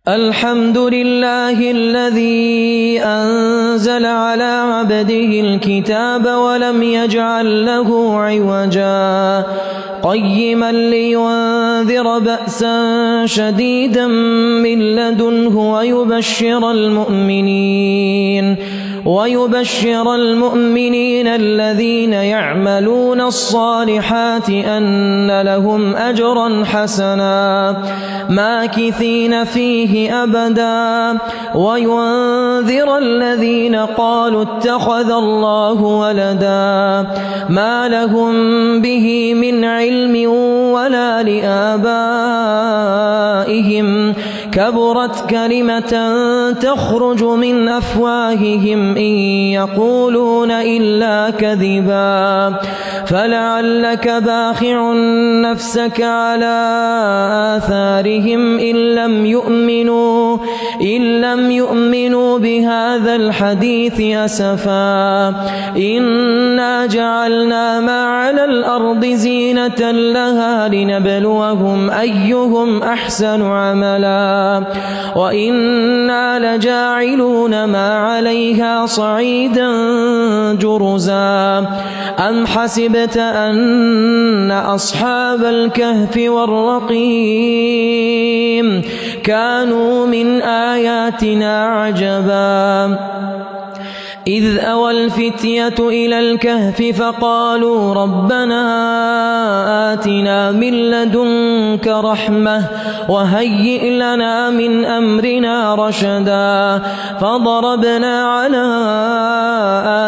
الحمد لله الذي أنزل على عبده الكتاب ولم يجعل له عوجا قيما لينذر بأسا شديدا من لدنه ويبشر المؤمنين الذين يعملون الصالحات أن لهم أجرا حسنا ماكثين فيه أبدا وينذر الذين قالوا اتخذ الله ولدا ما لهم به من علم ولا لآبائهم كبرت كلمة تخرج من أفواههم إن يقولون إلا كذبا فلعلك باخع نفسك على آثارهم إن لم يؤمنوا بهذا الحديث أسفا إنا جعلنا ما على الأرض زينة لها لنبلوهم أيهم أحسن عملا وإنا لجاعلون ما عليها صعيدا جرزا أم حسبت أن أصحاب الكهف والرقيم كانوا من آياتنا عجبا إذ أوى الفتية إلى الكهف فقالوا ربنا آتنا من لدنك رحمة وهيئ لنا من أمرنا رشدا فضربنا على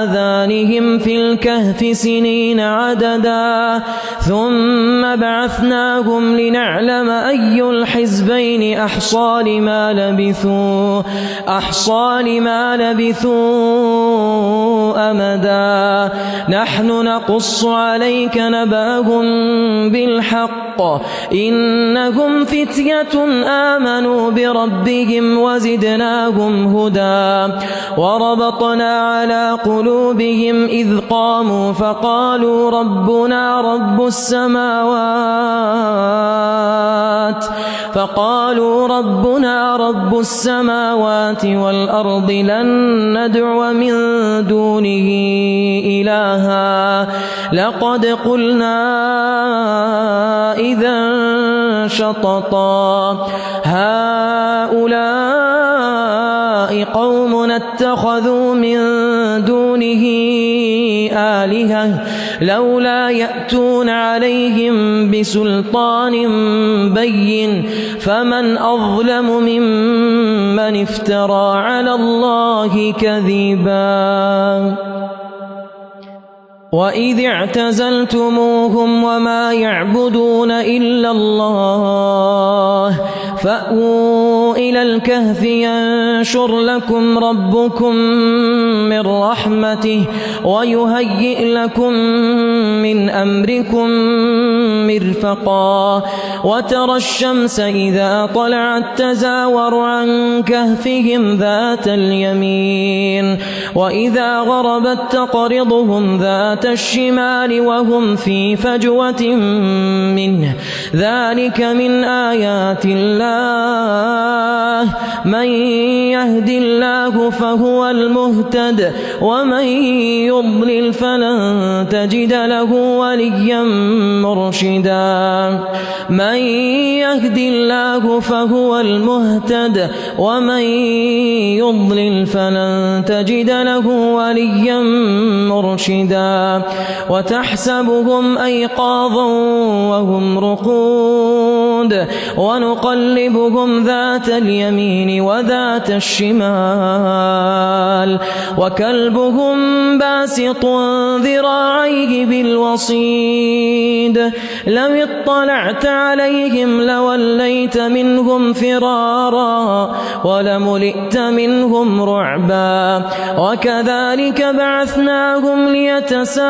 آذانهم في الكهف سنين عددا ثم بعثناهم لنعلم أي الحزبين أحصى لما لبثوا أمدا نحن نقص عليك نبأهم بالحق إنهم فتية آمنوا بربهم وزدناهم هدى وربطنا على قلوبهم إذ قاموا فقالوا ربنا رب السماوات والأرض لن ندعو من دونه إلها لقد قلنا إذا شططا هؤلاء قومنا اتخذوا من دونه آلهة لولا يأتون عليهم بسلطان بين فمن أظلم ممن افترى على الله كذبا وإذ اعتزلتموهم وما يعبدون إلا الله فأووا إلى الكهف ينشر لكم ربكم من رحمته ويهيئ لكم من أمركم مرفقا وترى الشمس إذا طلعت تزاور عن كهفهم ذات اليمين وإذا غربت تقرضهم ذات الشمال وهم في فجوة منه ذلك من آيات الله من يهد الله فهو المهتد ومن يضلل فلن تجد له وليا مرشدا من يهد الله فهو المهتد ومن يضلل فلن تجد له وليا مرشدا وتحسبهم أيقاظا وهم رقود ونقلبهم ذات اليمين وذات الشمال وكلبهم باسط ذراعيه بالوصيد لو اطلعت عليهم لوليت منهم فرارا ولملئت منهم رعبا وكذلك بعثناهم ليتساءلوا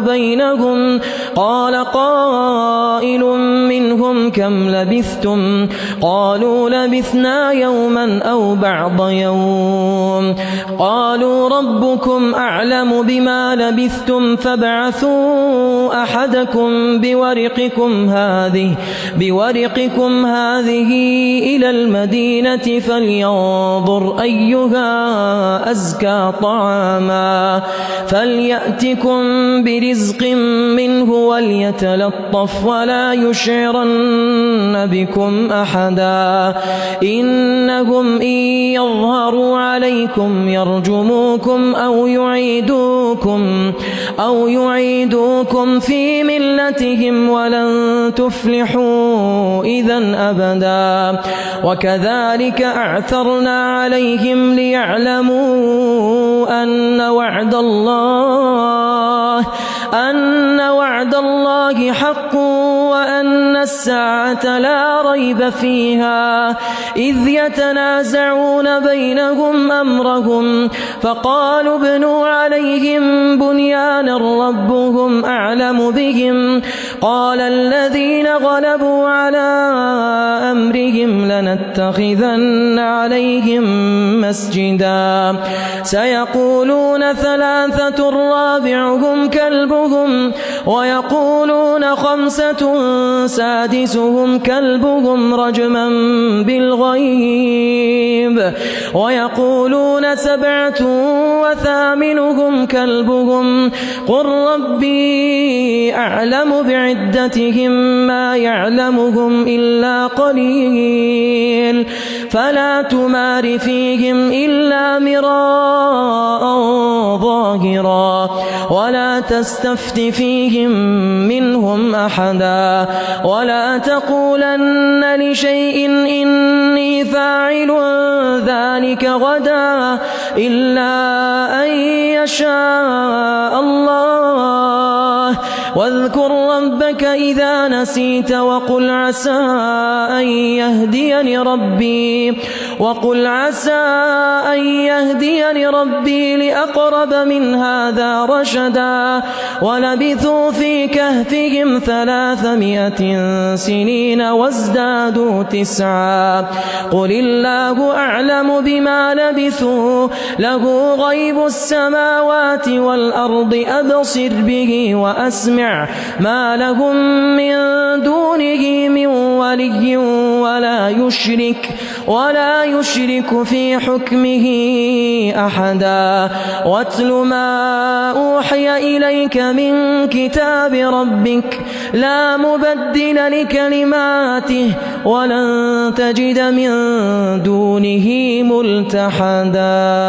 بينهم قال قائل قائل منهم كم لبثتم قالوا لبثنا يوما أو بعض يوم قالوا ربكم أعلم بما لبثتم فابعثوا أحدكم بورقكم هذه إلى المدينة فلينظر أيها أزكى طعاما فليأتكم برزق منه وليتلطف ولا يشعرن بكم أحدا إنهم إن يظهروا عليكم يرجموكم أو يعيدوكم في ملتهم ولن تفلحوا إذا أبدا وكذلك أعثرنا عليهم ليعلموا أن وعد الله حق وأن الساعة لا ريب فيها إذ يتنازعون بينهم أمرهم فقالوا ابنوا عليهم بنيانا ربهم أعلم بهم قال الذين غلبوا على أمرهم لنتخذن عليهم مسجدا سيقولون ثلاثة رابعهم كلبهم ويقولون خمسة سادسهم كلبهم رجما بالغيب ويقولون سبعة وثامنهم كلبهم قل ربي أعلم بعدتهم ما يعلمهم إلا قليل فلا تمار فيهم إلا مراء ظاهرا ولا تستفت فيهم منهم أحدا ولا تقولن لشيء إني فاعل ذلك غدا إلا أن يشاء الله واذكر ربك إذا نسيت وقل عسى أن يهديني ربي لأقرب من هذا رشدا ولبثوا في كهفهم 300 سنين وازدادوا 9 قل الله أعلم بما لبثوا له غيب السماوات والأرض أبصر به وأسمع ما لهم من دونه من ولي ولا يشرك في حكمه أحدا واتل ما أوحي إليك من كتاب ربك لا مبدل لكلماته ولن تجد من دونه ملتحدا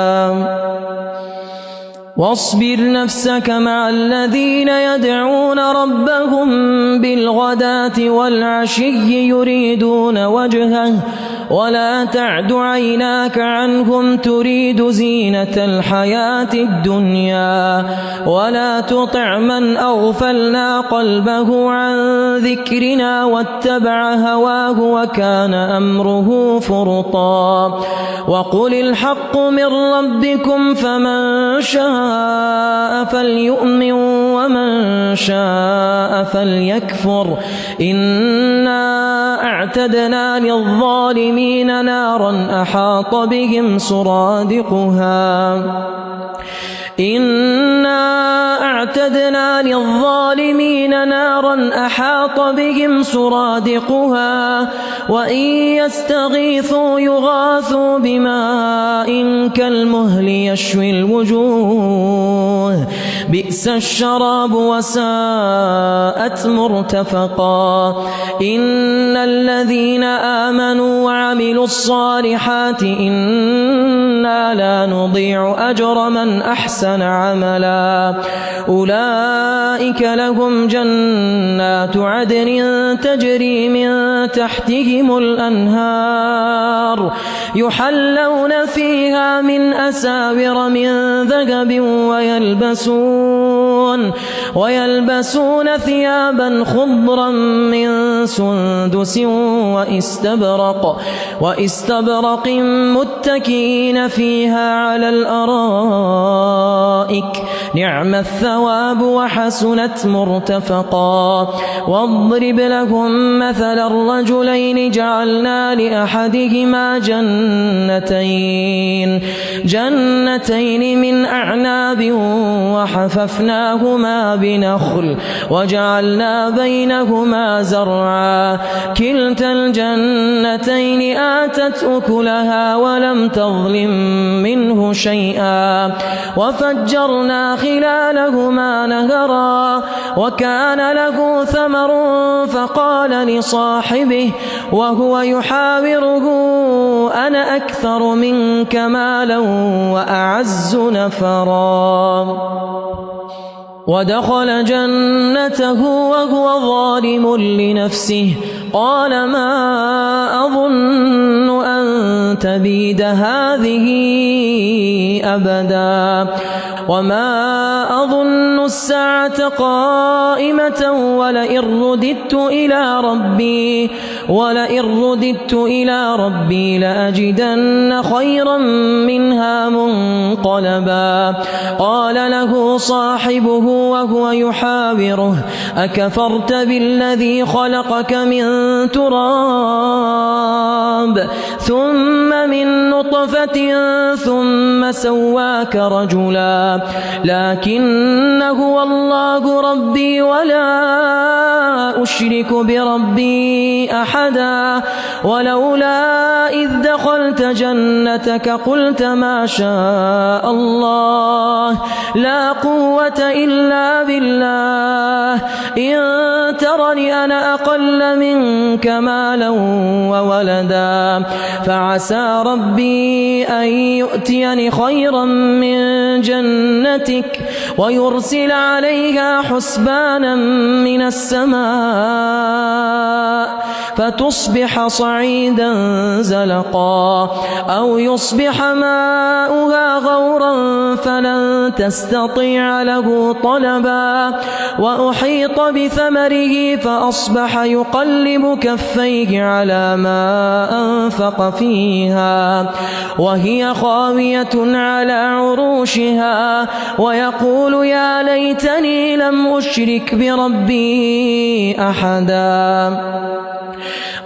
واصبر نفسك مع الذين يدعون ربهم بالغداة والعشي يريدون وجهه ولا تعد عيناك عنهم تريد زينة الحياة الدنيا ولا تطع من أغفلنا قلبه عن ذكرنا واتبع هواه وكان أمره فرطا وقل الحق من ربكم فمن شاء فليؤمن ومن شاء فليكفر إنا أعتدنا للظالمين نارا أحاط بهم سرادقها وإن يستغيثوا يغاثوا بماء كالمهل يشوي الوجوه بئس الشراب وساءت مرتفقا إن الذين آمنوا وعملوا الصالحات إنا لا نضيع أجر من أحسن عملا أولئك لهم جنات عدن تجري من تحتهم الأنهار يحلون فيها من أساور من ذهب ويلبسون ثيابا خضرا من سندس وإستبرق متكئين فيها على الأرائك نعم الثواب وحسنت مرتفقا. واضرب لهم مثل الرجلين جعلنا لأحدهما جنتين من أعناب وحففناهما بنخل وجعلنا بينهما زرعا كلتا الجنتين آتت أكلها ولم تظلم منه شيئا وفجرنا خلالهما نهرا وكان له ثمر فقال لصاحبه وهو يحاوره أنا أكثر منك مالا وأعز نفرا. ودخل جنته وهو ظالم لنفسه قال ما أظن أن تبيد هذه أبدا وما أظن الساعة قائمة ولئن رددت إلى ربي لأجدن خيرا منها منقلبا. قال له صاحبه وهو يحاوره أكفرت بالذي خلقك من تراب ثم من نطفة ثم سواك رجلا لكن هو الله ربي ولا أشرك بربي أحدا. ولولا إذ دخلت جنتك قلت ما شاء الله لا قوة إلا بالله إن ترني أنا أقل منك مالا وولدا فعسى ربي أن يؤتيني خيرا من جنتك ويرسل عليها حسبانا من السماء فتصبح صعيدا زلقا أو يصبح ماؤها غورا فلن تستطيع له طلبا. وأحيط بثمره فأصبح يقلب كفيه على ما أنفق فيها وهي خاوية على عروشها ويقول يا ليتني لم أشرك بربي أحدا.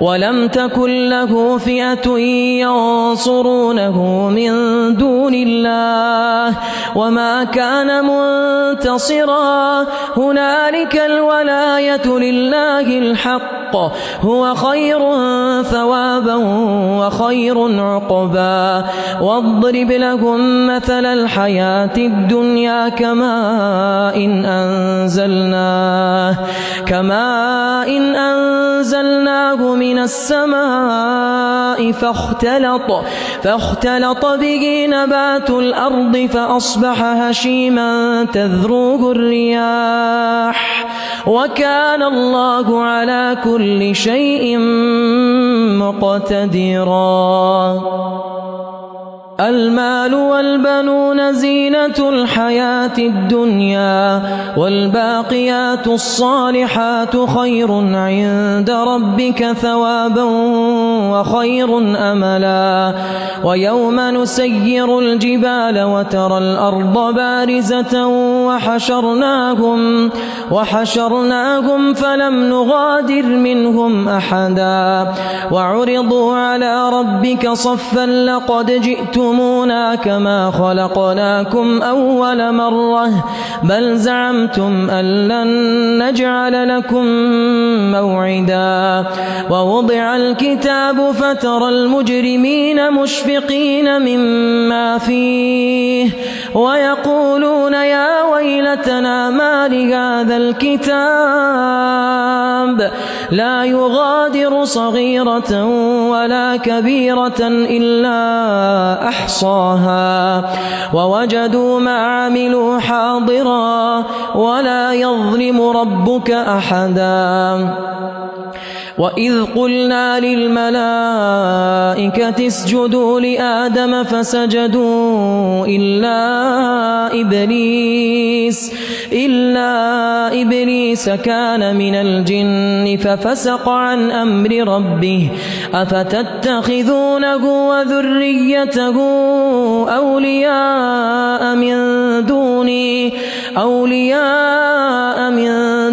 ولم تكن له فئة ينصرونه من دون الله وما كان منتصرا. هنالك الولاية لله الحق هو خير ثوابا وخير عقبا. واضرب لهم مثل الحياة الدنيا كماء إن أنزلناه من السماء فاختلط به نبات الأرض فأصبح هشيما تذروه الرياح وكان الله على كل شيء مقتدرا. المال والبنون زينة الحياة الدنيا والباقيات الصالحات خير عند ربك ثوابا وخير أملا. ويوم نسير الجبال وترى الأرض بارزة وحشرناهم فلم نغادر منهم أحدا وعرضوا على ربك صفا لقد جئتمونا كما خلقناكم أول مرة بل زعمتم أن لن نجعل لكم موعدا. ووضع الكتاب فترى المجرمين مشفقين مما فيه ويقولون يا ويلتنا ما لهذا الكتاب لا يغادر صغيرة ولا كبيرة إلا أحصاها ووجدوا ما عملوا حاضرا ولا يظلم ربك أحدا وإذ قلنا للملائكة اسجدوا لآدم فسجدوا إلا إبليس كان من الجن ففسق عن أمر ربه أفتتخذونه وذريته أولياء من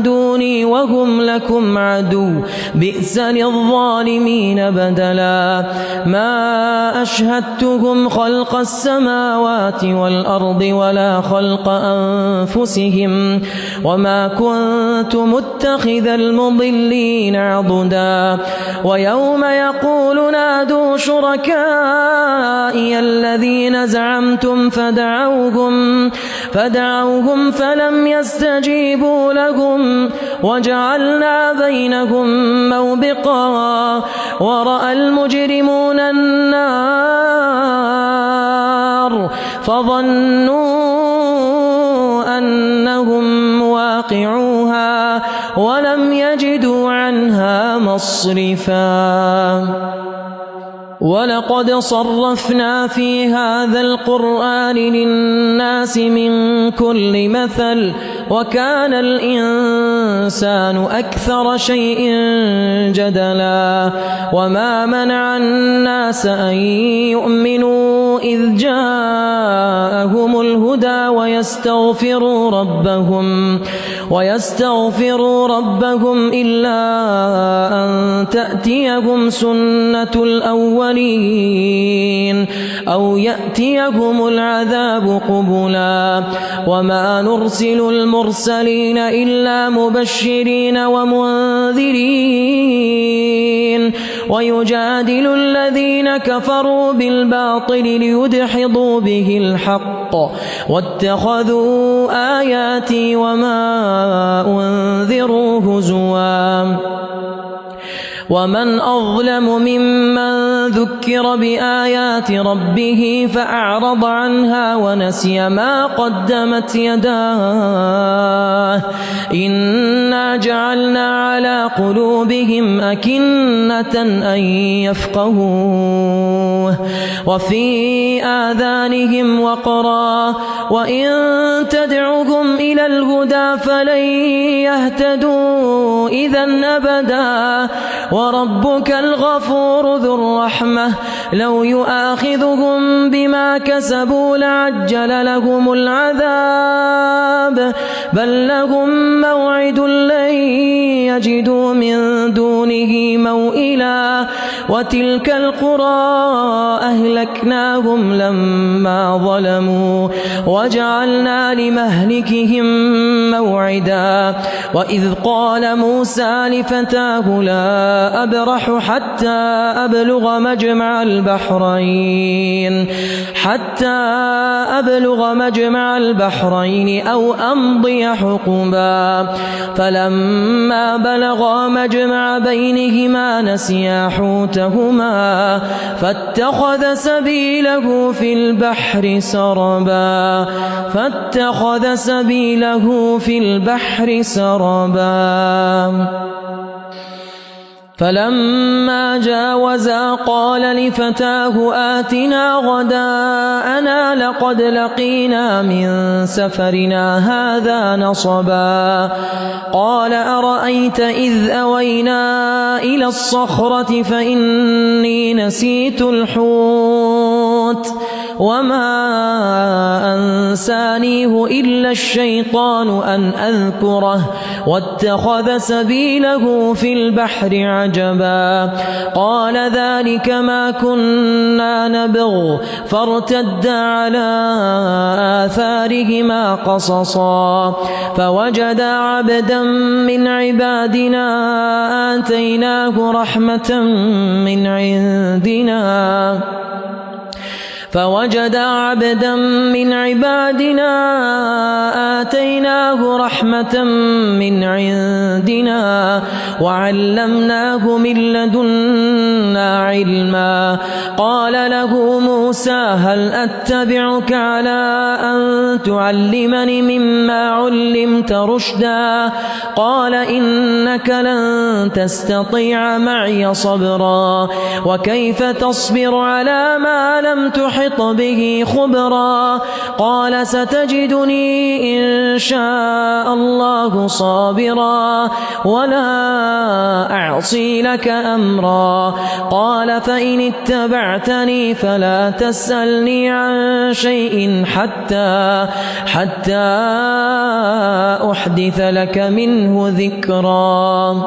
دوني وهم لكم عدو بئس للظالمين بدلا ما أشهدتهم خلق السماوات والأرض ولا خلق أنفسهم وما كنت متخذ المضلين عضدا ويوم يقول نادوا شركائي الذين زعمتم فدعوهم فلم يستجيبوا لهم وجعلنا بينهم موبقا ورأى المجرمون النار فظنوا أنهم مواقعوها ولم يجدوا عنها مصرفا ولقد صرفنا في هذا القرآن للناس من كل مثل وكان الإنسان أكثر شيء جدلا وما منع الناس أن يؤمنوا إذ جاءهم الهدى ويستغفروا ربهم إلا أن تأتيهم سنة الأولين أو يأتيهم العذاب قبلا وما نرسل المرسلين إلا مبشرين ومنذرين ويجادل الذين كفروا بالباطل ليدحضوا به الحق واتخذوا آياتي وما أنذروا هزوا ومن أظلم ممن ذكر بآيات ربه فأعرض عنها ونسي ما قدمت يداه إنا جعلنا على قلوبهم أكنة أن يفقهوه وفي آذانهم وقرا وإن تدعهم إلى الهدى فلن يهتدوا إذا أبدا وربك الغفور ذو الرحمة لو يؤاخذهم بما كسبوا لعجل لهم العذاب بل لهم موعد لن يجدوا من دونه موئلا وتلك القرى أهلكناهم لما ظلموا وجعلنا لمهلكهم موعدا وإذ قال موسى لفتاه لا أبرح حتى أبلغ مجمع البحرين أو أمضي حقبا فلما بلغا مجمع بينهما نسيا حوتهما فاتخذ سبيله في البحر سربا فلما جاوزا قال لفتاه آتنا غداءنا لقد لقينا من سفرنا هذا نصبا قال أرأيت إذ أوينا إلى الصخرة فإني نسيت الحوت وما أنسانيه إلا الشيطان أن أذكره واتخذ سبيله في البحر عجبا قال ذلك ما كنا نبغ فارتدا على آثارهما قصصا فوجدا عبدا من عبادنا آتيناه رحمة رحمة من عندنا وعلمناه من لدنا علما. قال له موسى هل أتبعك على أن تعلمني مما علمت رشدا؟ قال إنك لن تستطيع معي صبرا وكيف تصبر على ما لم تحط به خبرا؟ قال ستجدني إن شاء الله صابرا ولا أعصي لك أمرا. قال فإن اتبعتني فلا تسألني عن شيء حتى أحدث لك منه ذكرا.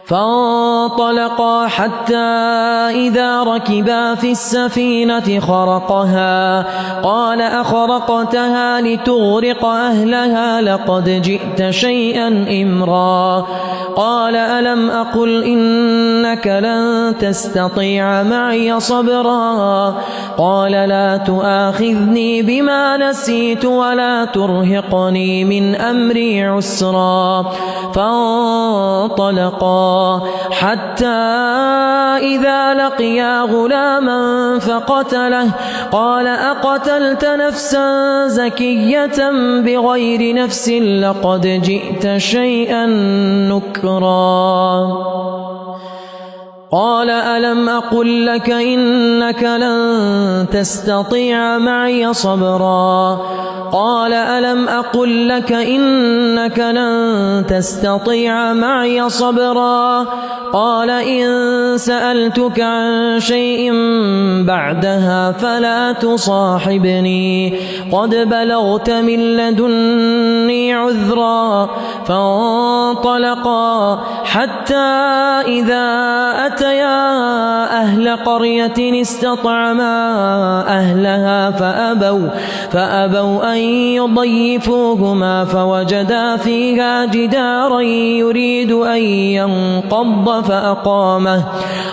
فانطلقا حتى إذا ركبا في السفينة خرقها قال أخرقتها لتغرق أهلها لقد جئت شيئا إمرا. قال ألم أقل إنك لن تستطيع معي صبرا؟ قال لا تؤاخذني بما نسيت ولا ترهقني من أمري عسرا. فانطلقا حتى إذا لقيا غلاما فقتله قال أقتلت نفسا زكية بغير نفس لقد جئت شيئا نكرا. قال ألم أقل لك إنك لن تستطيع معي صبرا؟ قال ألم أقل لك إنك لن تستطيع معي صبرا؟ قال إن سألتك عن شيء بعدها فلا تصاحبني قد بلغت من لدني عذرا. فانطلقا حتى إذا أتيا أهل قرية استطعما أهلها فأبوا أن يضيفوهما فوجدا فيها جدارا يريد أن ينقض فأقامه.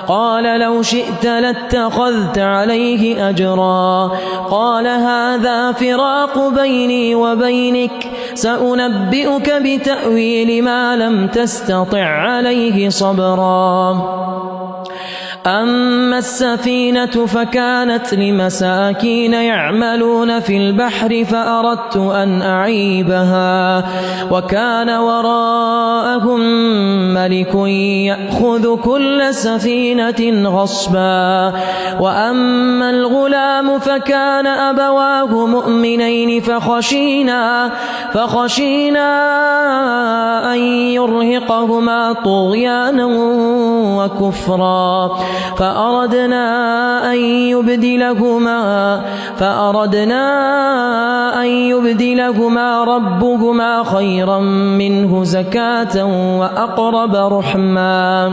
قال لو شئت لاتخذت عليه أجرا. قال هذا فراق بيني وبينك سأنبئك بتأويل ما لم تستطع عليه صبرا. أما السفينة فكانت لمساكين يعملون في البحر فأردت أن أعيبها وكان وراءهم ملك يأخذ كل سفينة غصبا. وأما الغلام فكان أبواه مؤمنين فخشينا أن يرهقهما طغيانا وكفرا فأردنا أن يبدلهما ربهما خيرا منه زكاة وأقرب رحما.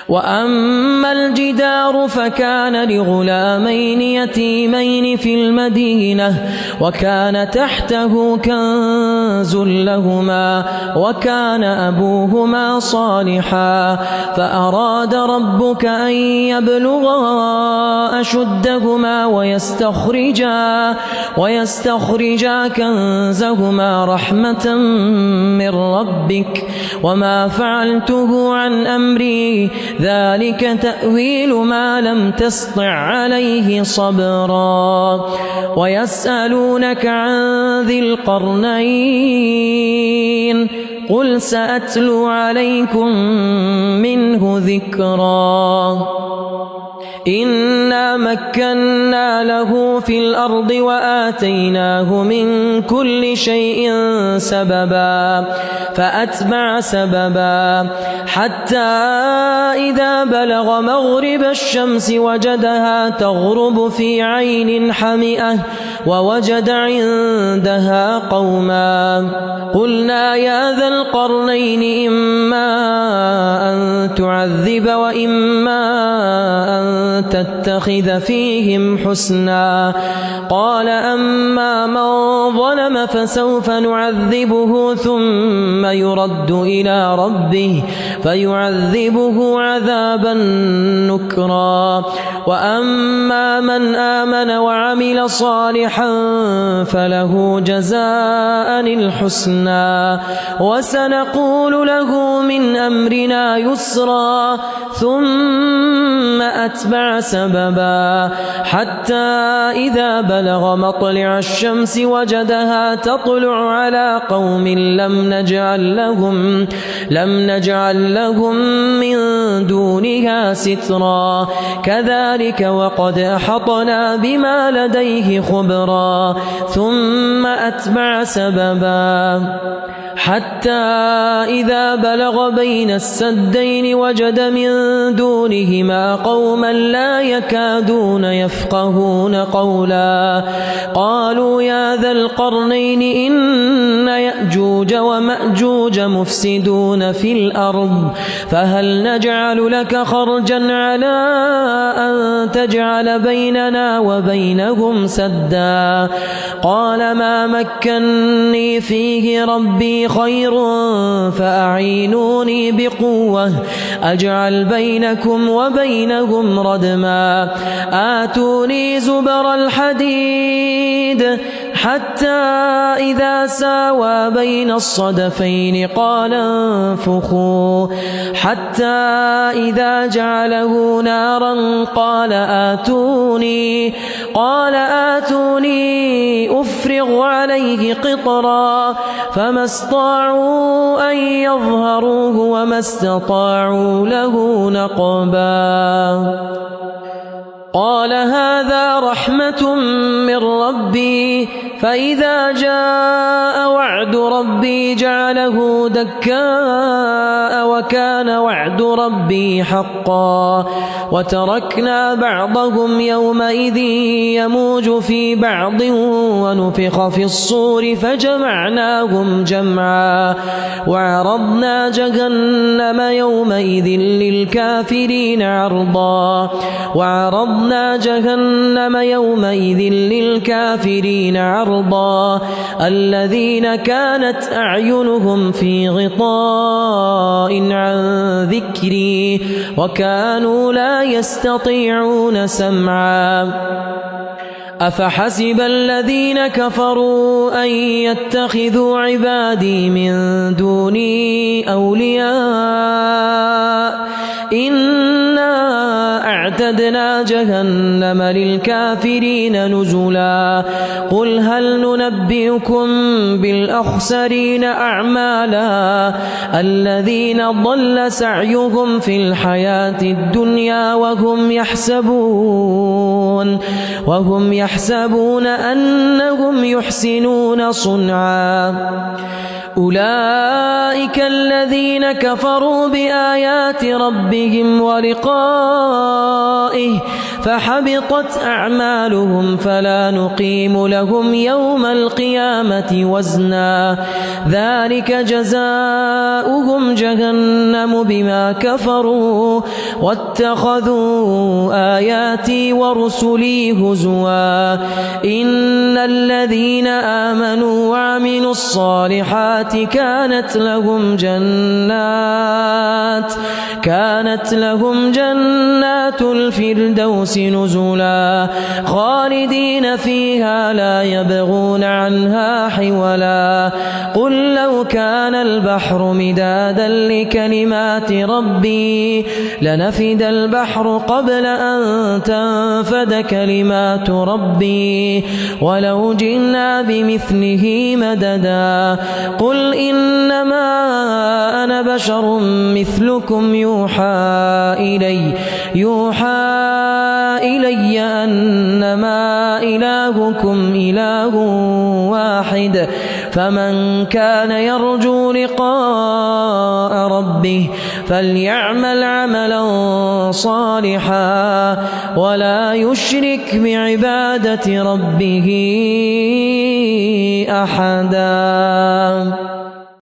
وأما الجدار فكان لغلامين يتيمين في المدينة وكان تحته كنز لهما وكان أبوهما صالحا فأراد ربك أن يبلغا أشدهما ويستخرجا كنزهما رحمة من ربك وما فعلته عن أمري ذلك تأويل ما لم تسطع عليه صبرا. ويسألونك عن ذي القرنين قل سأتلو عليكم منه ذكرا. إنا مكنا له في الأرض وآتيناه من كل شيء سببا فأتبع سببا حتى إذا بلغ مغرب الشمس وجدها تغرب في عين حمئة ووجد عندها قوما قلنا يا ذا القرنين إما أن تعذب وإما أن تتخذ فيهم حسنا. قال أما من ظلم فسوف نعذبه ثم يرد إلى ربه فيعذبه عذابا نكرا. وأما من آمن وعمل صالحا فله جزاء الحسنى وسنقول له من أمرنا يسرا. ثم أتبع سببا حتى إذا بلغ مطلع الشمس وجدها تطلع على قوم لم نجعل لهم من دونها سترا. كذلك وقد أحطنا بما لديه خبرا. ثم أتبع سببا حتى إذا بلغ بين السدين وجد من دونهما قوما لا يكادون يفقهون قولا. قالوا يا ذا القرنين إن يأجوج ومأجوج مفسدون في الأرض فهل نجعل لك خرجا على أن تجعل بيننا وبينهم سدا. قال ما مكني فيه ربي خير فأعينوني بقوة أجعل بينكم وبينهم ردما. آتوني زبر الحديد حتى إذا ساوى بين الصدفين قال انفخوا حتى إذا جعله نارا قال آتوني أفرغ عليه قطرا. فما استطاعوا أن يظهروه وما استطاعوا له نقبا. قال هذا رحمة من ربي فإذا جاء وعد ربي جعله دكاء وكان وعد ربي حقا. وتركنا بعضهم يومئذ يموج في بعض ونفخ في الصور فجمعناهم جمعا. وعرضنا جهنم يومئذ للكافرين عرضا الذين كانت أعينهم في غطاء عن ذكري وكانوا لا يستطيعون سمعا. أفحسب الذين كفروا أن يتخذوا عبادي من دوني أولياء إنا أعتدنا جهنم للكافرين نزلا. قل هل ننبئكم بالأخسرين أعمالا الذين ضل سعيهم في الحياة الدنيا وهم يحسبون أنهم يحسنون صنعا. أولئك الذين كفروا بآيات ربهم ولقائه فحبطت أعمالهم فلا نقيم لهم يوم القيامة وزنا. ذلك جزاؤهم جهنم بما كفروا واتخذوا آياتي ورسلي هزوا. إن الذين آمنوا وعملوا الصالحات كانت لهم جنات الفردوس نزلا خالدين فيها لا يبغون عنها حولا. قل لو كان البحر مدادا لكلمات ربي لنفد البحر قبل أن تنفد كلمات ربي ولو جئنا بمثله مددا. قل إنما أنا بشر مثلكم يوحى إلي أنما إلهكم إله واحد. فمن كان يرجو لقاء ربه فليعمل عملا صالحا ولا يشرك بعبادة ربه أحدا.